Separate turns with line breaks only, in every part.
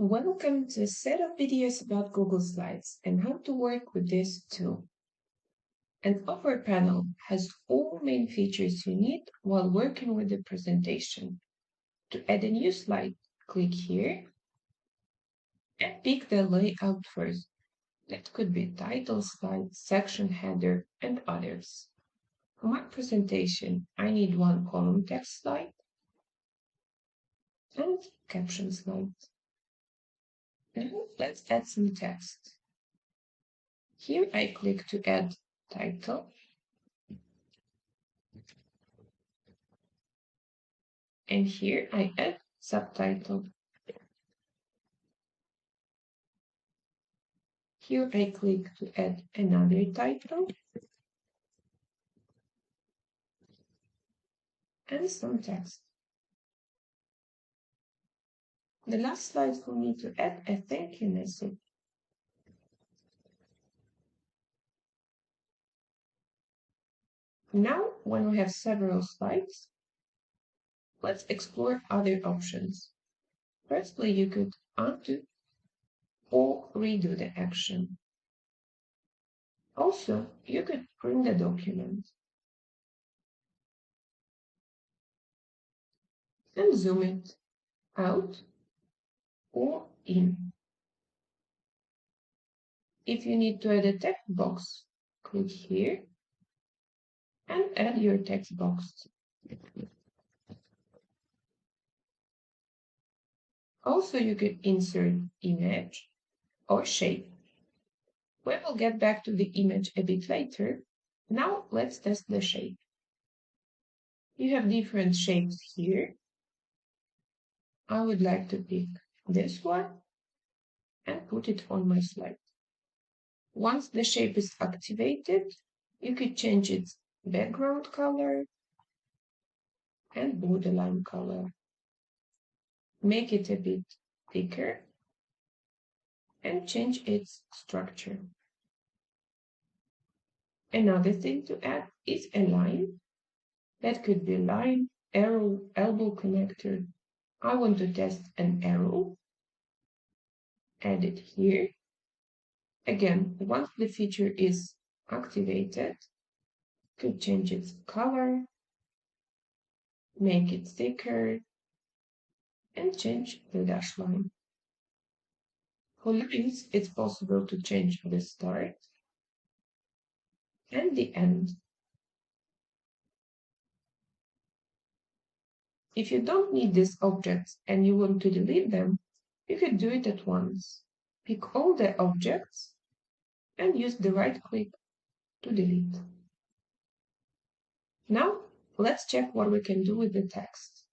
Welcome to a set of videos about Google Slides and how to work with this tool. An upper panel has all main features you need while working with the presentation. To add a new slide, click here and pick the layout first. That could be title slide, section header, and others. For my presentation, I need one column text slide and caption slide. Now let's add some text. Here I click to add title. And here I add subtitle. Here I click to add another title and some text. The last slide for me to add a thank you message. Now, when we have several slides, let's explore other options. Firstly, you could undo or redo the action. Also, you could print the document and zoom it out or in. If you need to add a text box, click here and add your text box. Also, you could insert image or shape. We will get back to the image a bit later. Now let's test the shape. You have different shapes here. I would like to pick this one and put it on my slide. Once the shape is activated, you could change its background color and borderline color. Make it a bit thicker and change its structure. Another thing to add is a line. That could be line, arrow, elbow connector. I want to test an arrow. Add it here. Again, once the feature is activated, could change its color, make it thicker, and change the dash line. For lines, it's possible to change the start and the end. If you don't need these objects and you want to delete them, you could do it at once. Pick all the objects and use the right click to delete. Now, let's check what we can do with the text.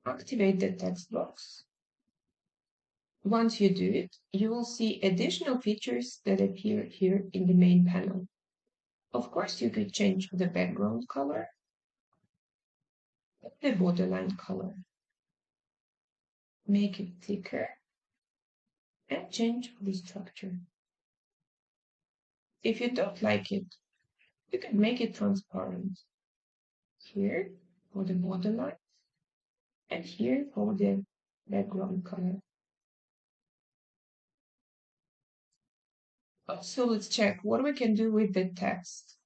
Activate the text box. Once you do it, you will see additional features that appear here in the main panel. Of course, you could change the background color, the borderline color, make it thicker, and change the structure. If you don't like it, you can make it transparent. Here for the borderline, and here for the background color. So let's check what we can do with the text.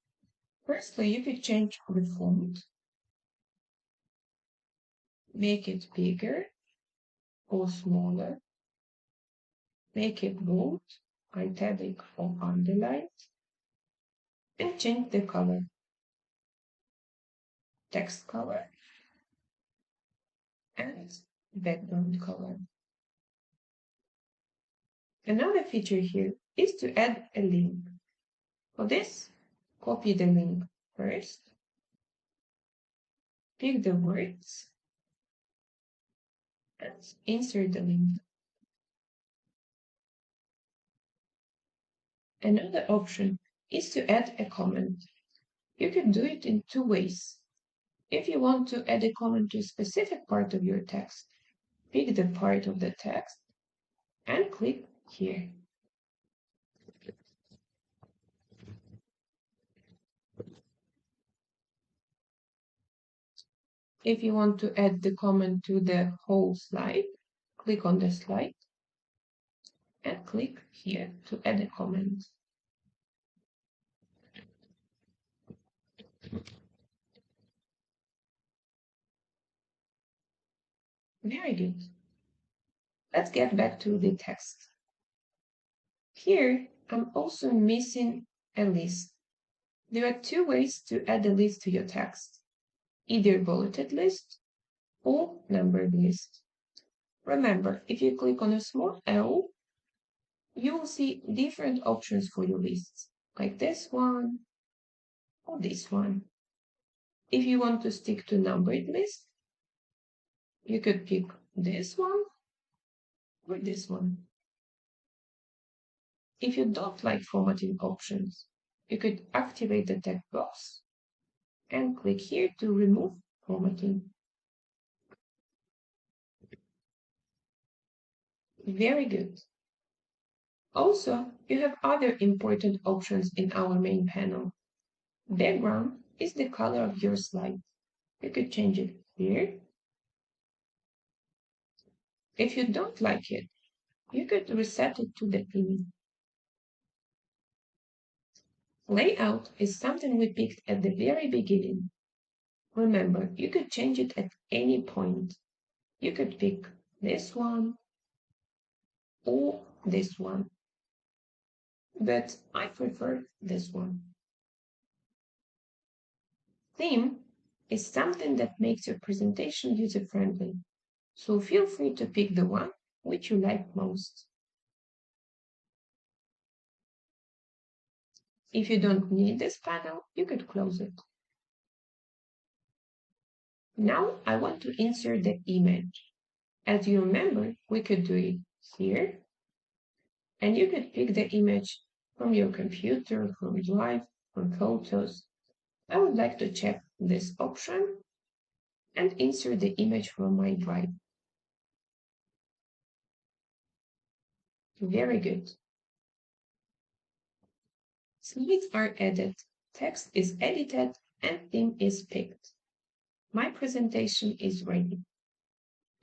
Firstly, you could change the font, make it bigger or smaller, make it bold, italic or underlined, and change the color, text color, and background color. Another feature here is to add a link. For this, copy the link first, pick the words, and insert the link. Another option is to add a comment. You can do it in two ways. If you want to add a comment to a specific part of your text, pick the part of the text and click here. If you want to add the comment to the whole slide, click on the slide and click here to add a comment. Very good. Let's get back to the text. Here, I'm also missing a list. There are two ways to add a list to your text, either bulleted list or numbered list. Remember, if you click on a small L, you will see different options for your lists, like this one or this one. If you want to stick to numbered list, you could pick this one or this one. If you don't like formatting options, you could activate the text box and click here to remove formatting. Very good. Also, you have other important options in our main panel. Background is the color of your slide. You could change it here. If you don't like it, you could reset it to the theme. Layout is something we picked at the very beginning. Remember, you could change it at any point. You could pick this one or this one, but I prefer this one. Theme is something that makes your presentation user-friendly, so feel free to pick the one which you like most. If you don't need this panel, you could close it. Now I want to insert the image. As you remember, we could do it here, and you could pick the image from your computer, from Drive, from Photos. I would like to check this option and insert the image from my Drive. Very good. Slides are added, text is edited, and theme is picked. My presentation is ready.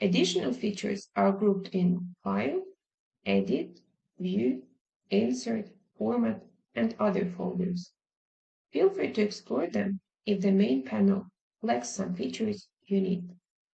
Additional features are grouped in File, Edit, View, Insert, Format, and other folders. Feel free to explore them if the main panel lacks some features you need.